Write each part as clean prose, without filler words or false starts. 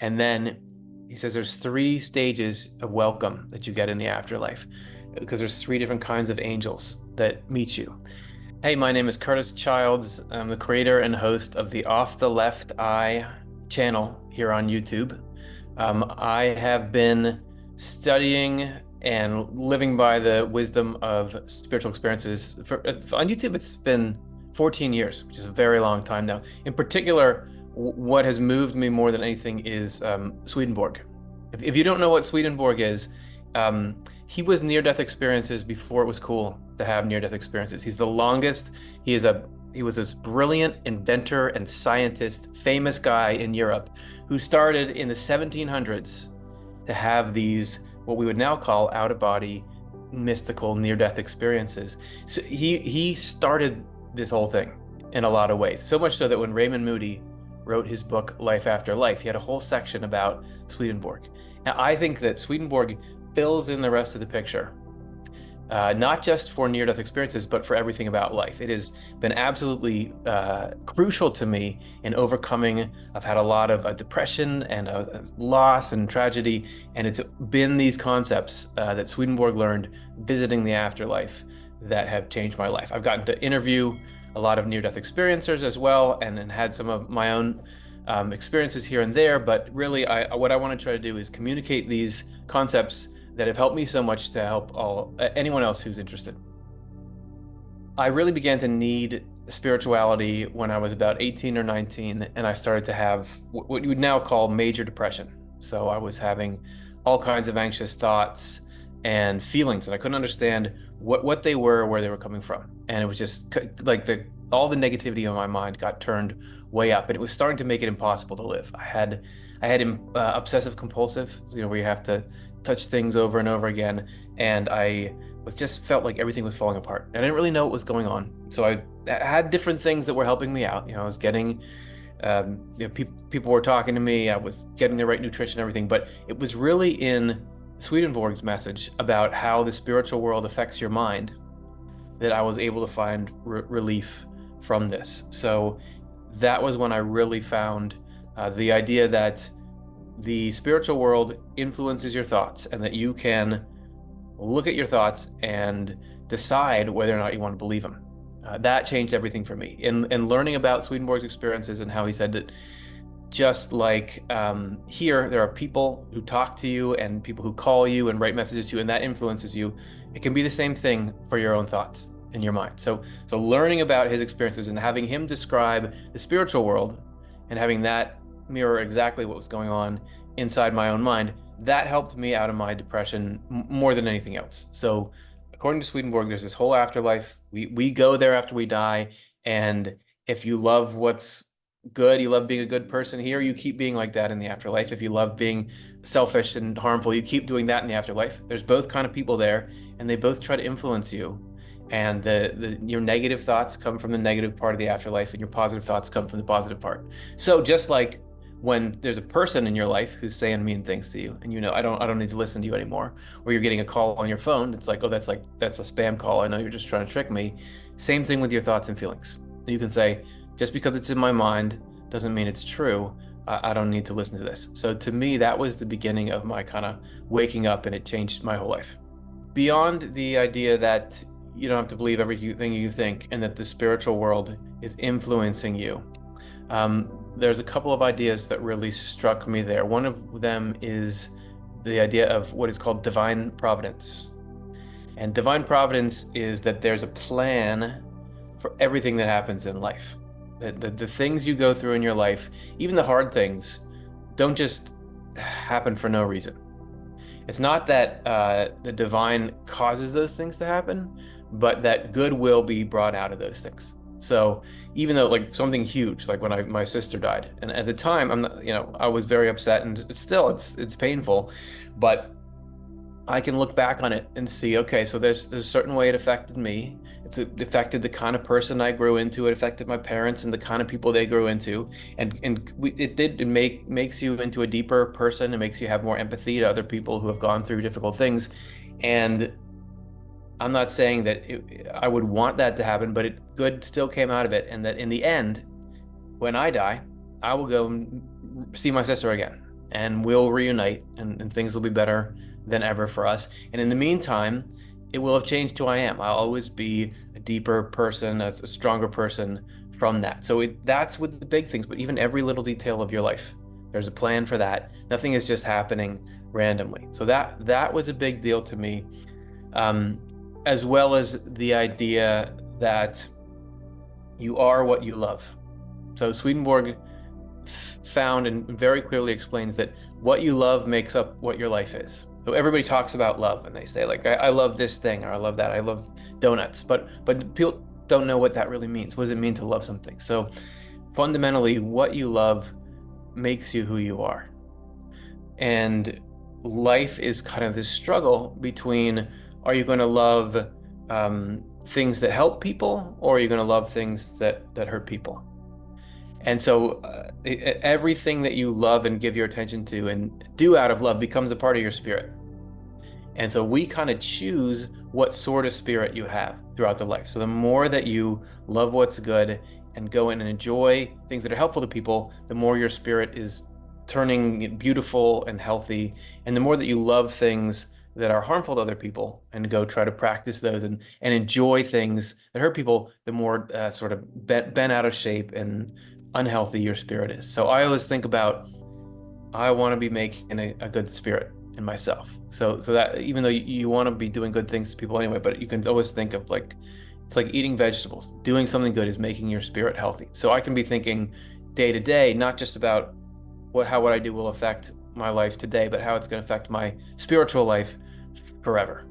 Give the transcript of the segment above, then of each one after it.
And then he says there's three stages of welcome that you get in the afterlife, because there's three different kinds of angels that meet you. Hey, my name is Curtis Childs. I'm the creator and host of the Off the Left Eye channel here on YouTube. I have been studying and living by the wisdom of spiritual experiences. On YouTube, it's been 14 years, which is a very long time now. In particular, what has moved me more than anything is Swedenborg. If you don't know what Swedenborg is, he was near-death experiences before it was cool to have near-death experiences. He's the longest. He was this brilliant inventor and scientist, famous guy in Europe, who started in the 1700s to have these, what we would now call out-of-body, mystical near-death experiences. So he started this whole thing in a lot of ways. So much so that when Raymond Moody wrote his book, Life After Life, he had a whole section about Swedenborg. Now, I think that Swedenborg fills in the rest of the picture, not just for near-death experiences, but for everything about life. It has been absolutely crucial to me in overcoming. I've had a lot of depression and loss and tragedy, and it's been these concepts that Swedenborg learned visiting the afterlife that have changed my life. I've gotten to interview a lot of near-death experiencers as well, and then had some of my own experiences here and there. But really, what I want to try to do is communicate these concepts that have helped me so much to help anyone else who's interested. I really began to need spirituality when I was about 18 or 19, and I started to have what you would now call major depression. So I was having all kinds of anxious thoughts and feelings, and I couldn't understand what they were, where they were coming from. And it was just like all the negativity in my mind got turned way up, and it was starting to make it impossible to live. I had obsessive compulsive, where you have to touch things over and over again, and I just felt like everything was falling apart. I didn't really know what was going on, so I had different things that were helping me out. I was getting people were talking to me, I was getting the right nutrition and everything, but it was really in Swedenborg's message about how the spiritual world affects your mind that I was able to find relief from this. So that was when I really found the idea that the spiritual world influences your thoughts, and that you can look at your thoughts and decide whether or not you want to believe them. That changed everything for me. In learning about Swedenborg's experiences and how he said that just like here, there are people who talk to you and people who call you and write messages to you, and that influences you. It can be the same thing for your own thoughts in your mind. So learning about his experiences and having him describe the spiritual world and having that mirror exactly what was going on inside my own mind, that helped me out of my depression more than anything else. So according to Swedenborg, there's this whole afterlife. We go there after we die, and if you love what's good, you love being a good person here, you keep being like that in the afterlife. If you love being selfish and harmful, you keep doing that in the afterlife. There's both kind of people there, and they both try to influence you. And your negative thoughts come from the negative part of the afterlife, and your positive thoughts come from the positive part. So just like when there's a person in your life who's saying mean things to you, and I don't need to listen to you anymore, or you're getting a call on your phone, it's like, oh, that's a spam call, I know you're just trying to trick me. Same thing with your thoughts and feelings. You can say, just because it's in my mind doesn't mean it's true. I don't need to listen to this. So to me, that was the beginning of my kind of waking up, and it changed my whole life. Beyond the idea that you don't have to believe everything you think, and that the spiritual world is influencing you, there's a couple of ideas that really struck me there. One of them is the idea of what is called divine providence. And divine providence is that there's a plan for everything that happens in life. The things you go through in your life, even the hard things, don't just happen for no reason. It's not that the divine causes those things to happen, but that good will be brought out of those things. So even though, like, something huge, like when my sister died, and at the time I was very upset, and it's painful, but I can look back on it and see, okay, so there's a certain way it affected me. It affected the kind of person I grew into. It affected my parents and the kind of people they grew into, and it makes you into a deeper person. It makes you have more empathy to other people who have gone through difficult things. And I'm not saying that I would want that to happen, but good still came out of it, and that in the end, when I die, I will go and see my sister again. and we'll reunite, and things will be better than ever for us. And in the meantime, it will have changed who I am. I'll always be a deeper person, a stronger person from that. So that's with the big things, but even every little detail of your life, there's a plan for that. Nothing is just happening randomly. So that was a big deal to me, as well as the idea that you are what you love. So Swedenborg found and very clearly explains that what you love makes up what your life is. So everybody talks about love and they say like, I love this thing, or I love that, I love donuts, but people don't know what that really means. What does it mean to love something? So fundamentally, what you love makes you who you are. And life is kind of this struggle between, are you going to love things that help people, or are you going to love things that hurt people? And so everything that you love and give your attention to and do out of love becomes a part of your spirit. And so we kind of choose what sort of spirit you have throughout the life. So the more that you love what's good and go in and enjoy things that are helpful to people, the more your spirit is turning beautiful and healthy. And the more that you love things that are harmful to other people and go try to practice those and enjoy things that hurt people, the more sort of bent out of shape and unhealthy your spirit is. So I always think about, I want to be making a good spirit in myself. So that even though you want to be doing good things to people anyway, but you can always think of like, it's like eating vegetables. Doing something good is making your spirit healthy. So I can be thinking day to day, not just about how what I do will affect my life today, but how it's going to affect my spiritual life forever.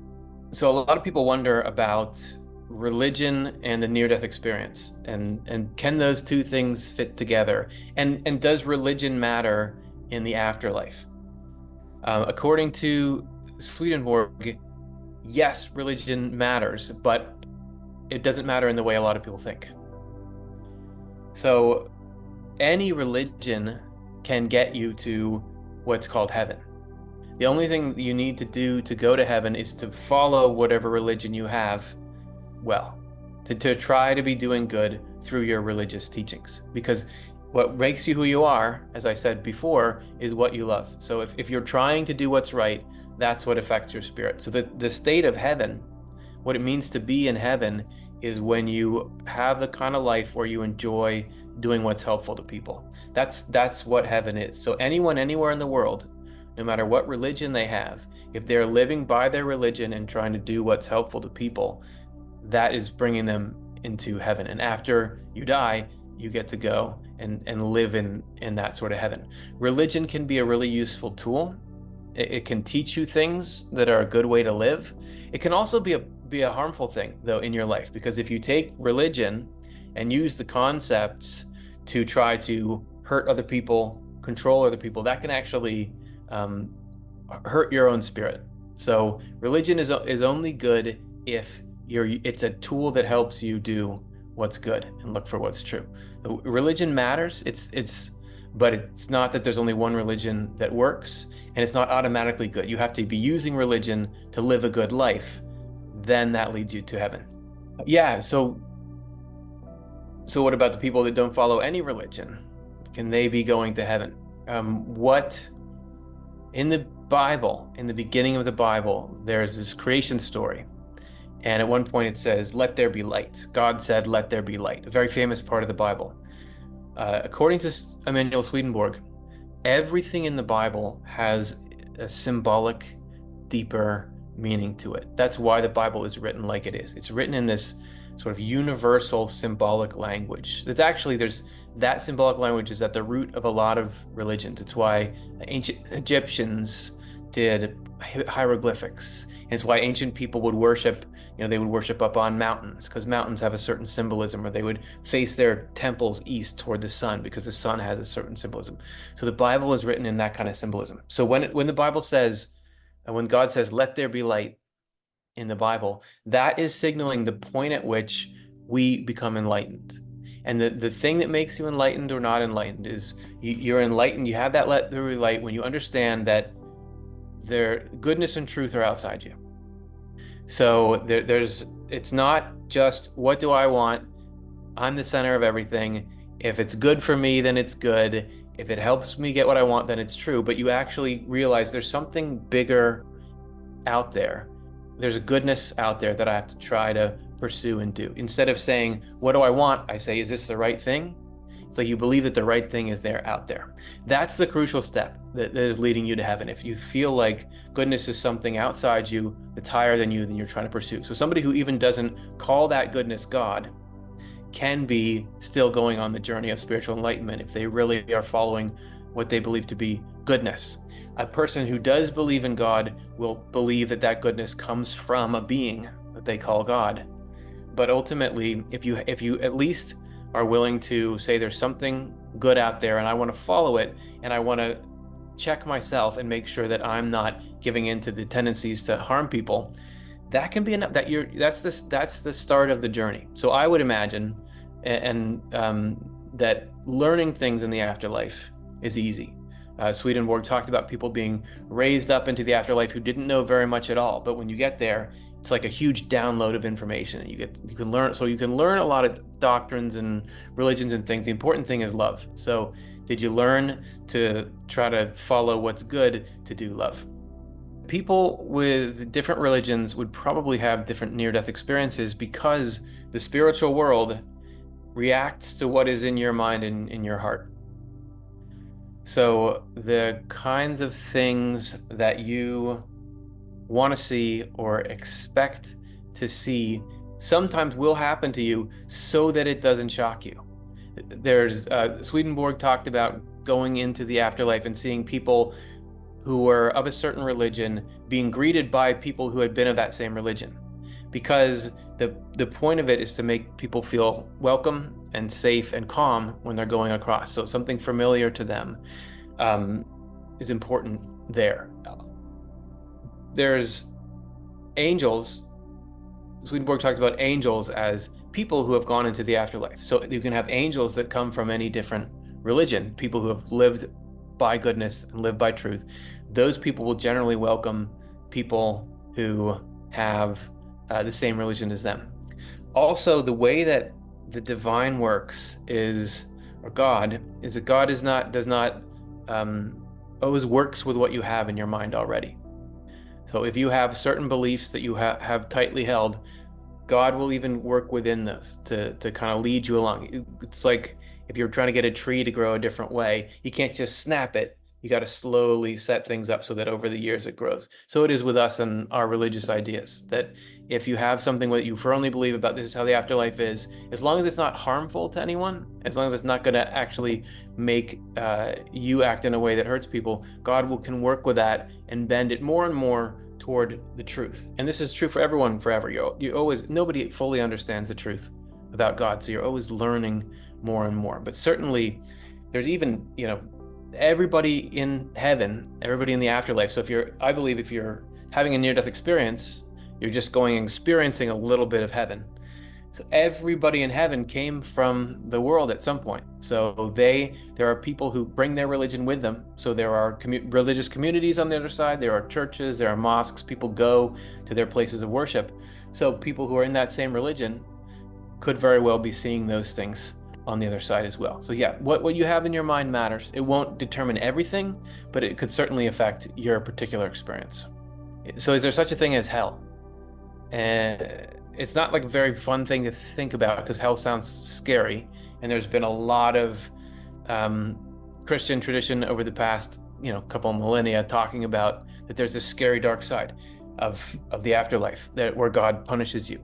So a lot of people wonder about religion and the near-death experience, and can those two things fit together? And does religion matter in the afterlife? According to Swedenborg, yes, religion matters, but it doesn't matter in the way a lot of people think. So any religion can get you to what's called heaven. The only thing you need to do to go to heaven is to follow whatever religion you have well, to try to be doing good through your religious teachings. Because what makes you who you are, as I said before, is what you love. So if you're trying to do what's right, that's what affects your spirit. So the state of heaven, what it means to be in heaven, is when you have the kind of life where you enjoy doing what's helpful to people. That's what heaven is. So anyone anywhere in the world, no matter what religion they have, if they're living by their religion and trying to do what's helpful to people, that is bringing them into heaven. And after you die, you get to go and live in that sort of heaven. Religion can be a really useful tool. It can teach you things that are a good way to live. It can also be a harmful thing, though, in your life, because if you take religion and use the concepts to try to hurt other people, control other people, that can actually hurt your own spirit. So religion is only good if it's a tool that helps you do what's good and look for what's true. Religion matters. But it's not that there's only one religion that works, and it's not automatically good. You have to be using religion to live a good life. Then that leads you to heaven. Yeah. So what about the people that don't follow any religion? Can they be going to heaven? What in the Bible, in the beginning of the Bible, there's this creation story. And at one point it says, "Let there be light." God said, "Let there be light," a very famous part of the Bible. According to Emanuel Swedenborg, everything in the Bible has a symbolic, deeper meaning to it. That's why the Bible is written like it is. It's written in this sort of universal symbolic language. It's actually, that symbolic language is at the root of a lot of religions. It's why ancient Egyptians did hieroglyphics. And it's why ancient people would worship, they would worship up on mountains, because mountains have a certain symbolism, or they would face their temples east toward the sun because the sun has a certain symbolism. So the Bible is written in that kind of symbolism. So when the Bible says, when God says, "Let there be light," in the Bible, that is signaling the point at which we become enlightened. And the thing that makes you enlightened or not enlightened is you're enlightened. You have that let there be light when you understand that their goodness and truth are outside you. So it's not just, what do I want? I'm the center of everything. If it's good for me, then it's good. If it helps me get what I want, then it's true. But you actually realize there's something bigger out there. There's a goodness out there that I have to try to pursue and do. Instead of saying, what do I want? I say, is this the right thing? It's like you believe that the right thing is there out there. That's the crucial step that is leading you to heaven. If you feel like goodness is something outside you that's higher than you, then you're trying to pursue. So somebody who even doesn't call that goodness God can be still going on the journey of spiritual enlightenment if they really are following what they believe to be goodness. A person who does believe in God will believe that that goodness comes from a being that they call God. But ultimately, if you at least are willing to say there's something good out there and I want to follow it, and I want to check myself and make sure that I'm not giving in to the tendencies to harm people, that can be enough. That's the start of the journey. So I would imagine that learning things in the afterlife is easy. Swedenborg talked about people being raised up into the afterlife who didn't know very much at all, but when you get there, it's like a huge download of information that you can learn. So you can learn a lot of doctrines and religions and things. The important thing is love. So did you learn to try to follow what's good to do love? People with different religions would probably have different near-death experiences because the spiritual world reacts to what is in your mind and in your heart. So the kinds of things that you want to see or expect to see sometimes will happen to you so that it doesn't shock you. There's Swedenborg talked about going into the afterlife and seeing people who were of a certain religion being greeted by people who had been of that same religion, because the point of it is to make people feel welcome and safe and calm when they're going across. So something familiar to them is important there. There's angels. Swedenborg talked about angels as people who have gone into the afterlife. So you can have angels that come from any different religion, people who have lived by goodness and live by truth. Those people will generally welcome people who have the same religion as them. Also, the way that the divine works is, or God, is that God does not always works with what you have in your mind already. So if you have certain beliefs that you have tightly held, God will even work within those to kind of lead you along. It's like if you're trying to get a tree to grow a different way, you can't just snap it. You got to slowly set things up so that over the years it grows. So it is with us and our religious ideas, that if you have something that you firmly believe about this is how the afterlife is, as long as it's not harmful to anyone, as long as it's not going to actually make you act in a way that hurts people, God can work with that and bend it more and more toward the truth. And this is true for everyone forever. Nobody fully understands the truth about God, so you're always learning more and more. But certainly there's even, everybody in heaven, everybody in the afterlife. So I believe if you're having a near-death experience, you're just experiencing a little bit of heaven. So everybody in heaven came from the world at some point. So there are people who bring their religion with them. So there are religious communities on the other side. There are churches, there are mosques. People go to their places of worship. So people who are in that same religion could very well be seeing those things on the other side as well. So yeah, what you have in your mind matters. It won't determine everything, but it could certainly affect your particular experience. So is there such a thing as hell? It's not like a very fun thing to think about because hell sounds scary. And there's been a lot of Christian tradition over the past, couple of millennia talking about that there's this scary dark side of the afterlife where God punishes you.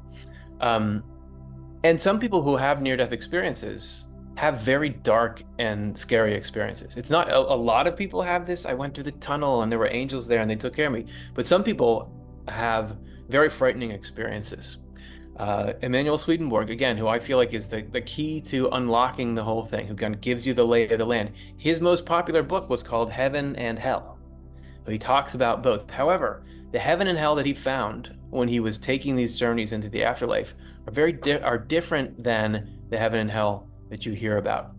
And some people who have near-death experiences have very dark and scary experiences. It's not a lot of people have this. I went through the tunnel and there were angels there and they took care of me. But some people have very frightening experiences. Emanuel Swedenborg, again, who I feel like is the key to unlocking the whole thing, who kind of gives you the lay of the land. His most popular book was called Heaven and Hell. So he talks about both. However, the heaven and hell that he found when he was taking these journeys into the afterlife are different than the heaven and hell that you hear about.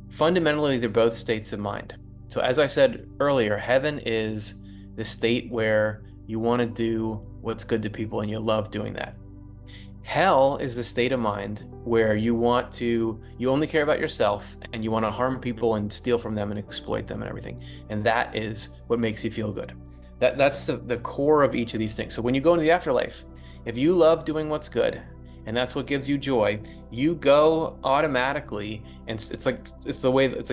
Fundamentally, they're both states of mind. So as I said earlier, heaven is the state where you want to do what's good to people and you love doing that. Hell is the state of mind where you only care about yourself and you want to harm people and steal from them and exploit them and everything. And that is what makes you feel good. That's the core of each of these things. So when you go into the afterlife, if you love doing what's good and that's what gives you joy, you go automatically, and it's like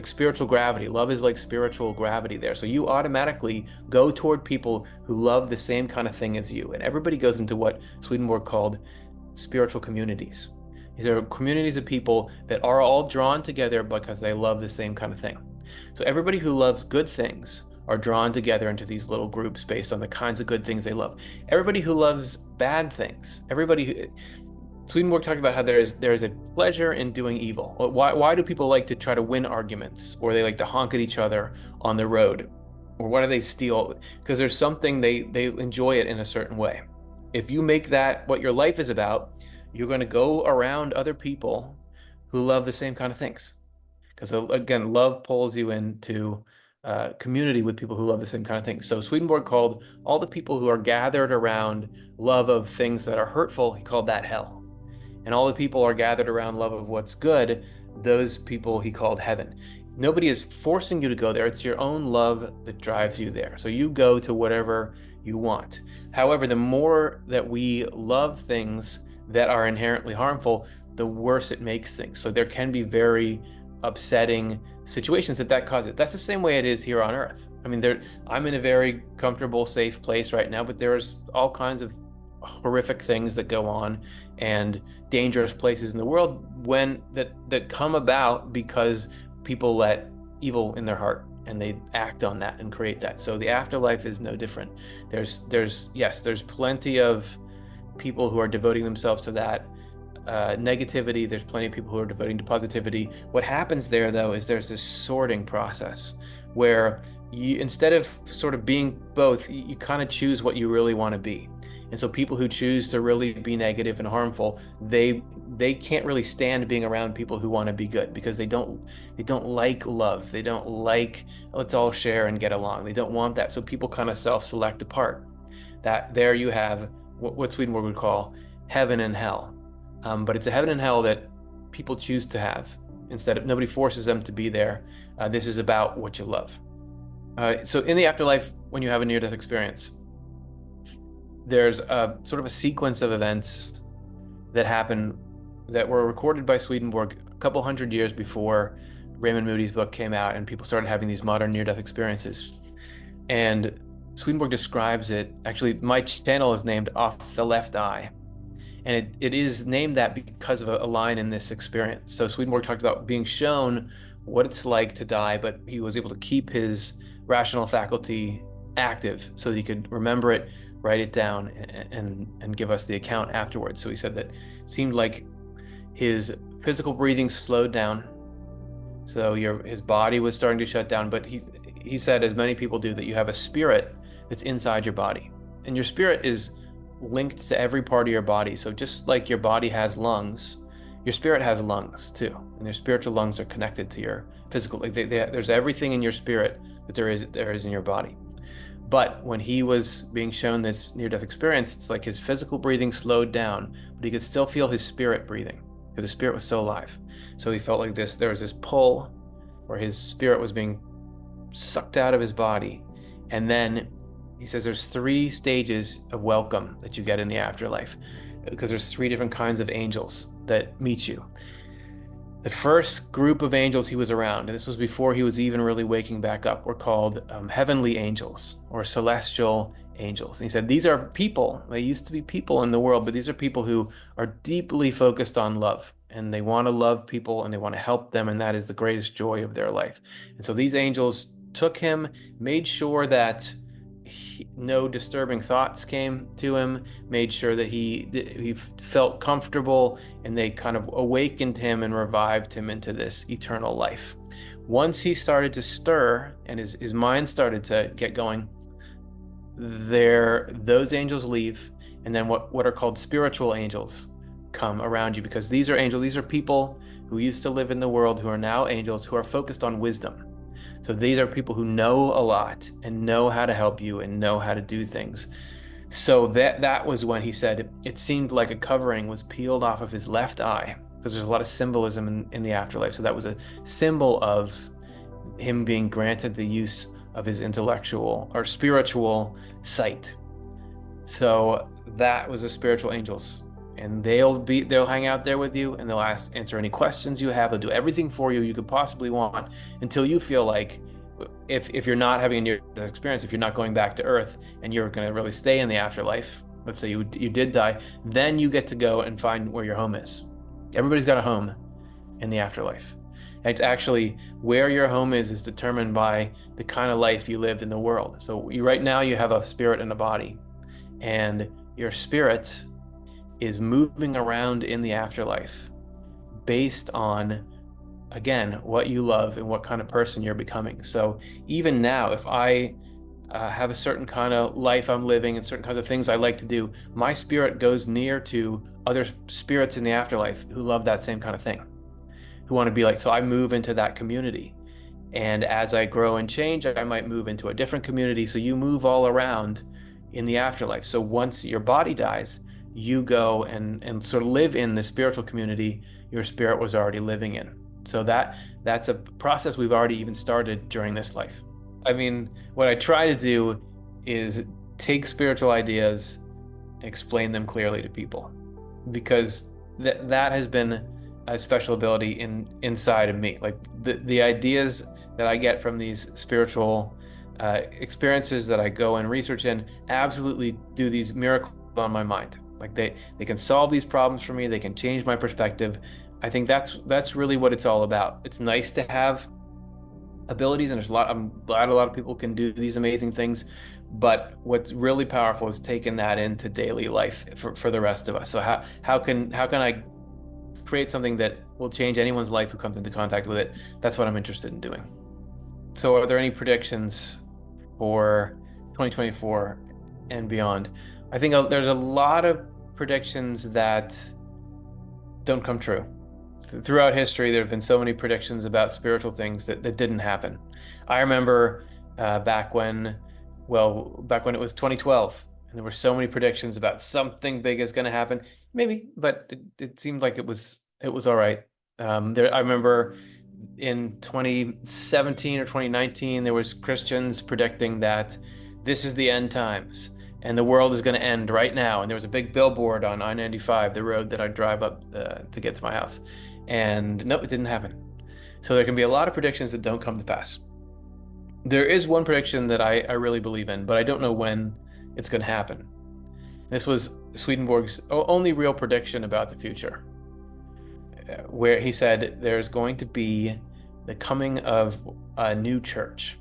spiritual gravity. Love is like spiritual gravity there. So you automatically go toward people who love the same kind of thing as you. And everybody goes into what Swedenborg called spiritual communities. These are communities of people that are all drawn together because they love the same kind of thing. So everybody who loves good things are drawn together into these little groups based on the kinds of good things they love. Everybody who loves bad things, Swedenborg talked about how there is a pleasure in doing evil. Why do people like to try to win arguments, or they like to honk at each other on the road, or why do they steal? Because there's something they enjoy it in a certain way. If you make that what your life is about, you're going to go around other people who love the same kind of things. Because again, love pulls you into community with people who love the same kind of things. So Swedenborg called all the people who are gathered around love of things that are hurtful, he called that hell. And all the people are gathered around love of what's good, those people he called heaven. Nobody is forcing you to go there. It's your own love that drives you there. So you go to whatever you want. However, the more that we love things that are inherently harmful, the worse it makes things. So there can be very upsetting situations that cause it. That's the same way it is here on Earth. I mean, I'm in a very comfortable, safe place right now, but there's all kinds of horrific things that go on and dangerous places in the world that come about because people let evil in their heart and they act on that and create that. So the afterlife is no different. There's plenty of people who are devoting themselves to that negativity. There's plenty of people who are devoting to positivity. What happens there, though, is there's this sorting process where you, instead of sort of being both, you kind of choose what you really want to be. And so people who choose to really be negative and harmful, they can't really stand being around people who want to be good, because they don't like love. They don't like, let's all share and get along. They don't want that. So people kind of self-select apart. That there you have what Swedenborg would call heaven and hell. But it's a heaven and hell that people choose to have. Instead of, nobody forces them to be there. This is about what you love. So in the afterlife, when you have a near-death experience, there's a sort of a sequence of events that happen that were recorded by Swedenborg a couple hundred years before Raymond Moody's book came out and people started having these modern near-death experiences. And Swedenborg describes it, actually my channel is named Off the Left Eye. And it is named that because of a line in this experience. So Swedenborg talked about being shown what it's like to die, but he was able to keep his rational faculty active so that he could remember it, write it down, and give us the account afterwards. So he said that it seemed like his physical breathing slowed down. So his body was starting to shut down, but he said, as many people do, that you have a spirit that's inside your body. And your spirit is linked to every part of your body. So just like your body has lungs, your spirit has lungs too. And your spiritual lungs are connected to your physical. There's everything in your spirit that there is in your body. But when he was being shown this near-death experience, it's like his physical breathing slowed down, but he could still feel his spirit breathing, because the spirit was still alive. So he felt like there was this pull where his spirit was being sucked out of his body. And then he says there's 3 stages of welcome that you get in the afterlife, because there's 3 different kinds of angels that meet you. The first group of angels he was around, and this was before he was even really waking back up, were called heavenly angels or celestial angels. And he said these are people. They used to be people in the world, but these are people who are deeply focused on love, and they want to love people and they want to help them, and that is the greatest joy of their life. And so these angels took him, made sure that no disturbing thoughts came to him, made sure that he felt comfortable, and they kind of awakened him and revived him into this eternal life. Once he started to stir and his mind started to get going, those angels leave, and then what are called spiritual angels come around you, because these are people who used to live in the world who are now angels, who are focused on wisdom. So these are people who know a lot and know how to help you and know how to do things. So that was when he said it seemed like a covering was peeled off of his left eye, because there's a lot of symbolism in the afterlife. So that was a symbol of him being granted the use of his intellectual or spiritual sight. So that was the spiritual angels. And they'll hang out there with you, and they'll answer any questions you have. They'll do everything for you could possibly want, until you feel like, if you're not having a near-death experience, if you're not going back to Earth and you're going to really stay in the afterlife, let's say you did die, then you get to go and find where your home is. Everybody's got a home in the afterlife. It's actually where your home is determined by the kind of life you lived in the world. So right now you have a spirit and a body, and your spirit is moving around in the afterlife based on, again, what you love and what kind of person you're becoming. So even now, if I have a certain kind of life I'm living and certain kinds of things I like to do, my spirit goes near to other spirits in the afterlife who love that same kind of thing, who want to be like, so I move into that community. And as I grow and change, I might move into a different community. So you move all around in the afterlife. So once your body dies, you go and sort of live in the spiritual community your spirit was already living in. So that's a process we've already even started during this life. I mean, what I try to do is take spiritual ideas, explain them clearly to people, because that has been a special ability inside of me. Like the ideas that I get from these spiritual experiences that I go and research in absolutely do these miracles on my mind. Like they can solve these problems for me. They can change my perspective. I think that's really what it's all about. It's nice to have abilities, and I'm glad a lot of people can do these amazing things, but what's really powerful is taking that into daily life for the rest of us. So how can I create something that will change anyone's life who comes into contact with it? That's what I'm interested in doing. So are there any predictions for 2024 and beyond? I think there's a lot of predictions that don't come true. Throughout history, there have been so many predictions about spiritual things that didn't happen. I remember back when it was 2012, and there were so many predictions about something big is going to happen. Maybe, but it seemed like it was all right. I remember in 2017 or 2019, there was Christians predicting that this is the end times and the world is going to end right now. And there was a big billboard on I-95, the road that I drive up to get to my house. And nope, it didn't happen. So there can be a lot of predictions that don't come to pass. There is one prediction that I really believe in, but I don't know when it's going to happen. This was Swedenborg's only real prediction about the future, where he said there's going to be the coming of a new church.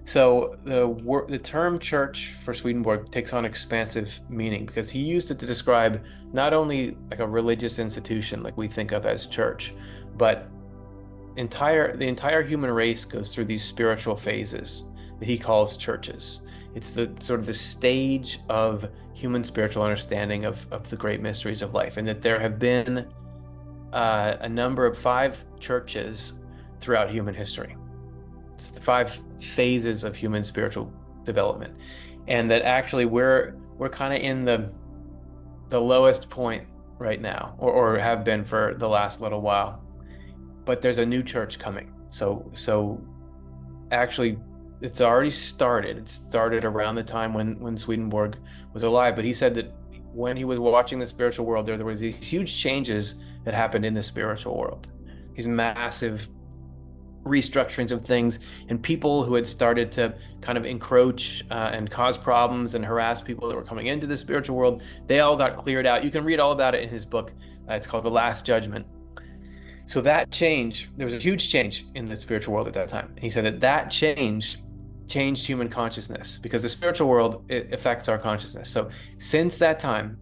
So the term church for Swedenborg takes on expansive meaning, because he used it to describe not only like a religious institution like we think of as church, but the entire human race goes through these spiritual phases that he calls churches. It's the sort of the stage of human spiritual understanding of the great mysteries of life, and that there have been a number of 5 churches throughout human history. It's the 5 phases of human spiritual development, and that actually we're kind of in the lowest point right now, or have been for the last little while. But there's a new church coming. So actually, it's already started. It started around the time when Swedenborg was alive. But he said that when he was watching the spiritual world, there were these huge changes that happened in the spiritual world. These massive restructurings of things, and people who had started to kind of encroach and cause problems and harass people that were coming into the spiritual world, they all got cleared out. You can read all about it in his book. It's called The Last Judgment. So that change, there was a huge change in the spiritual world at that time. And he said that change changed human consciousness, because the spiritual world, it affects our consciousness. So since that time,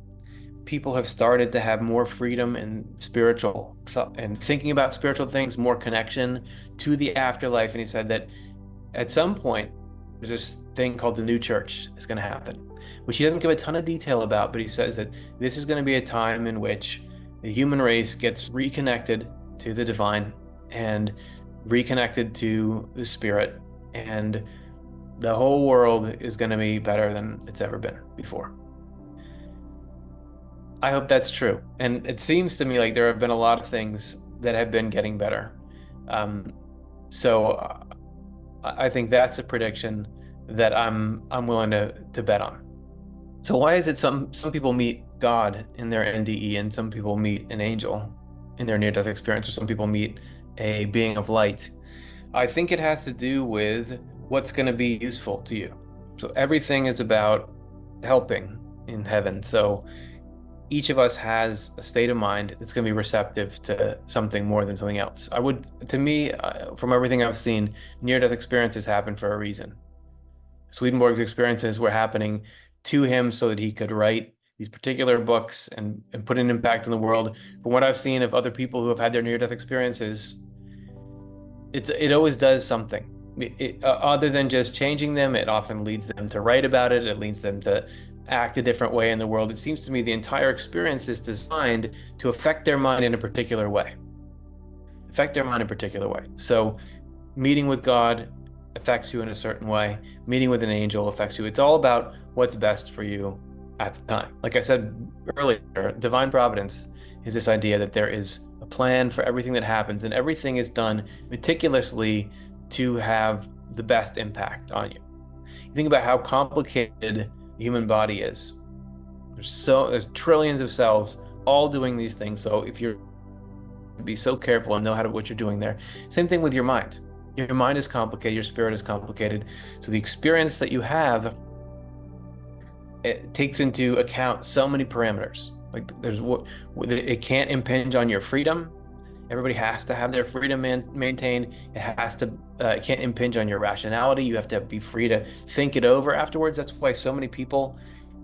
people have started to have more freedom and spiritual thought and thinking about spiritual things, more connection to the afterlife. And he said that at some point, there's this thing called the new church is going to happen, which he doesn't give a ton of detail about, but he says that this is going to be a time in which the human race gets reconnected to the divine and reconnected to the spirit, and The whole world is going to be better than it's ever been before. I hope that's true. And it seems to me like there have been a lot of things that have been getting better. Um, so I think that's a prediction that I'm willing to bet on. So why is it some people meet God in their NDE and some people meet an angel in their near-death experience, or some people meet a being of light? I think it has to do with what's going to be useful to you. So everything is about helping in heaven. So each of us has a state of mind that's going to be receptive to something more than something else. To me, from everything I've seen, near-death experiences happen for a reason. Swedenborg's experiences were happening to him so that he could write these particular books and put an impact in the world. From what I've seen of other people who have had their near-death experiences, it always does something. Other than just changing them, it often leads them to write about it. It leads them to act a different way in the world. It seems to me the entire experience is designed to affect their mind in a particular way. So meeting with God affects you in a certain way. Meeting with an angel affects you. It's all about what's best for you at the time. Like I said earlier, divine providence is this idea that there is a plan for everything that happens, and everything is done meticulously to have the best impact on you. You think about how complicated the human body is. There's trillions of cells all doing these things. So if you're be so careful and know what you're doing there. Same thing with your mind. Your mind is complicated, your spirit is complicated. So the experience that you have, it takes into account so many parameters. Like it can't impinge on your freedom. Everybody has to have their freedom maintained. It can't impinge on your rationality. You have to be free to think it over afterwards. That's why so many people,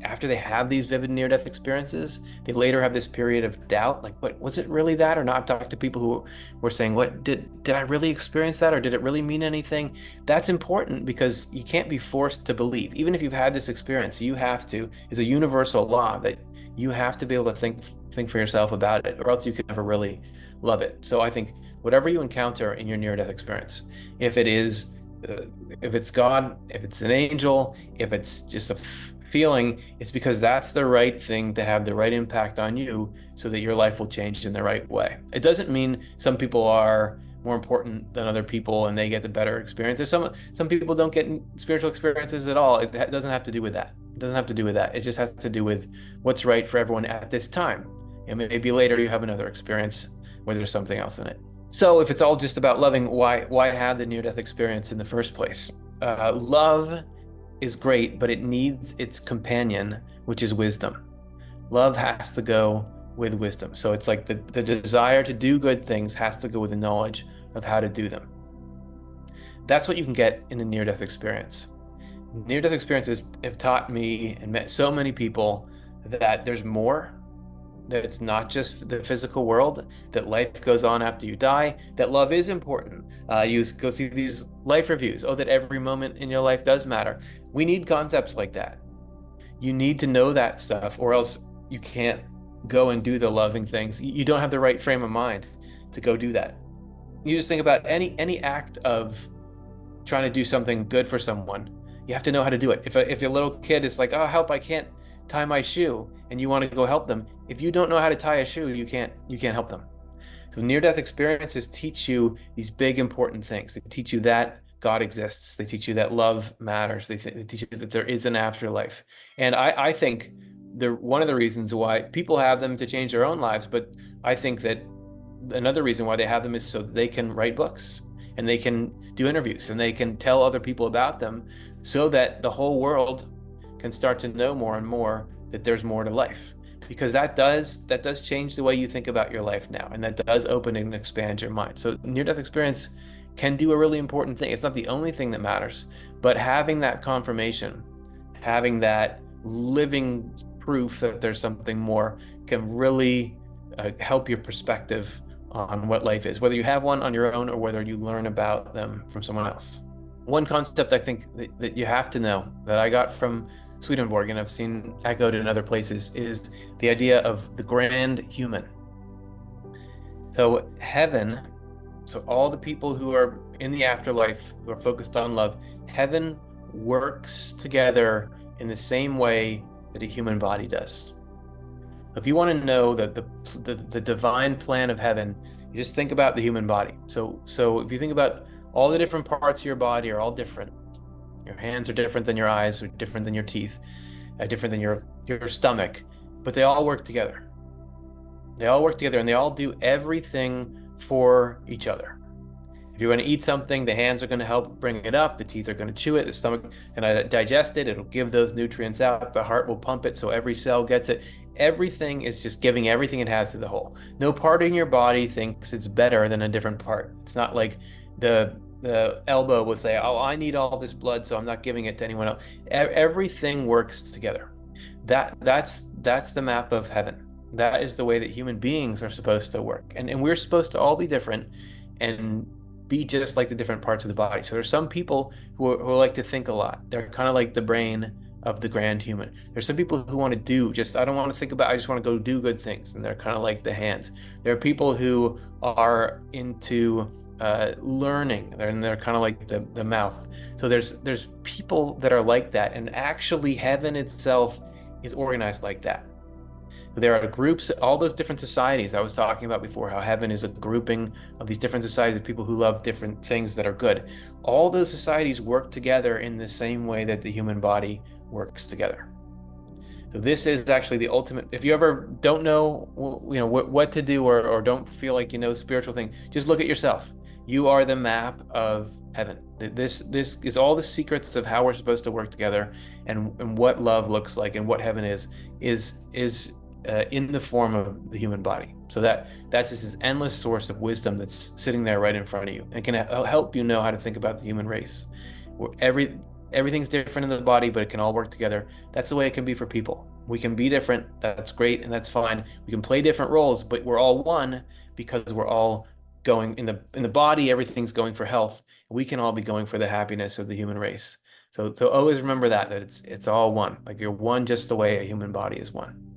after they have these vivid near-death experiences, they later have this period of doubt, like, what was it really that or not? I've talked to people who were saying, what did I really experience that, or did it really mean anything? That's important because you can't be forced to believe. Even if you've had this experience, you have to, it's a universal law that you have to be able to think for yourself about it, or else you can never really love it. So I think whatever you encounter in your near-death experience, if it's God, if it's an angel, if it's just a feeling, it's because that's the right thing to have the right impact on you so that your life will change in the right way. It doesn't mean some people are more important than other people and they get the better experiences. Some people don't get spiritual experiences at all. It doesn't have to do with that. It doesn't have to do with that. It just has to do with what's right for everyone at this time. And maybe later you have another experience where there's something else in it. So if it's all just about loving, why have the near-death experience in the first place? Love is great, but it needs its companion, which is wisdom. Love has to go with wisdom. So it's like the desire to do good things has to go with the knowledge of how to do them. That's what you can get in the near-death experience. Near-death experiences have taught me and met so many people that there's more, that it's not just the physical world, that life goes on after you die, that love is important. You go see these life reviews. Oh, that every moment in your life does matter. We need concepts like that. You need to know that stuff, or else you can't go and do the loving things. You don't have the right frame of mind to go do that. You just think about any act of trying to do something good for someone. You have to know how to do it. If a little kid is like, oh, help, I can't tie my shoe, and you want to go help them, if you don't know how to tie a shoe, you can't help them. So near-death experiences teach you these big important things. They teach you that God exists. They teach you that love matters. They teach you that there is an afterlife. And I think one of the reasons why people have them to change their own lives, but I think that another reason why they have them is so they can write books and they can do interviews and they can tell other people about them, so that the whole world can start to know more and more that there's more to life. Because that does change the way you think about your life now, and that does open and expand your mind. So near-death experience can do a really important thing. It's not the only thing that matters, but having that confirmation, having that living proof that there's something more, can really help your perspective on what life is, whether you have one on your own or whether you learn about them from someone else. One concept I think that you have to know, that I got from Swedenborg and I've seen echoed in other places, is the idea of the grand human. So heaven, so all the people who are in the afterlife, who are focused on love, heaven works together in the same way that a human body does. If you want to know the divine plan of heaven, you just think about the human body. So if you think about all the different parts of your body are all different. Your hands are different than your eyes, are different than your teeth, different than your stomach, but they all work together. They all work together and they all do everything for each other. If you're going to eat something, the hands are going to help bring it up, the teeth are going to chew it, the stomach going to digest it, it'll give those nutrients out, the heart will pump it so every cell gets it. Everything is just giving everything it has to the whole. No part in your body thinks it's better than a different part. It's not like the elbow will say, oh, I need all this blood, so I'm not giving it to anyone else. Everything works together. That's the map of heaven. That is the way that human beings are supposed to work. And we're supposed to all be different and be just like the different parts of the body. So there's some people who like to think a lot. They're kind of like the brain of the grand human. There's some people who want to do just, I don't want to think about, I just want to go do good things. And they're kind of like the hands. There are people who are into learning. They're kind of like the mouth. So there's people that are like that. And actually heaven itself is organized like that. There are groups, all those different societies I was talking about before, how heaven is a grouping of these different societies of people who love different things that are good. All those societies work together in the same way that the human body works together. So this is actually the ultimate. If you ever don't know, what to do or don't feel like you know spiritual thing, just look at yourself. You are the map of heaven. This is all the secrets of how we're supposed to work together and what love looks like and what heaven is in the form of the human body. So that's just this endless source of wisdom that's sitting there right in front of you and can help you know how to think about the human race. Everything's different in the body, but it can all work together. That's the way it can be for people. We can be different. That's great, and that's fine. We can play different roles, but we're all one because we're all going in the body. Everything's going for health. We can all be going for the happiness of the human race. So always remember that it's all one. Like you're one, just the way a human body is one.